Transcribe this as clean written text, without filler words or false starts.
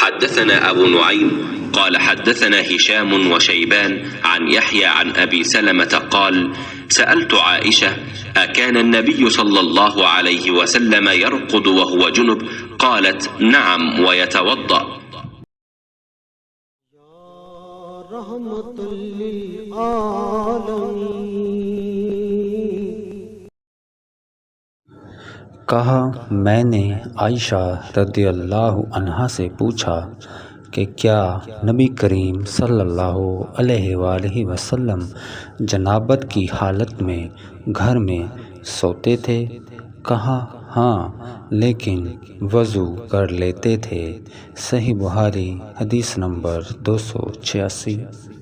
حدثنا أبو نعيم قال حدثنا هشام وشيبان عن يحيى عن أبي سلمة قال سألت عائشة أكان النبي صلى الله عليه وسلم يرقد وهو جنب؟ قالت نعم ويتوضأ. کہا میں نے عائشہ رضی اللہ عنہا سے پوچھا کہ کیا نبی کریم صلی اللہ علیہ وآلہ وسلم جنابت کی حالت میں گھر میں سوتے تھے؟ کہا ہاں لیکن وضو کر لیتے تھے۔ صحیح بخاری حدیث نمبر 286۔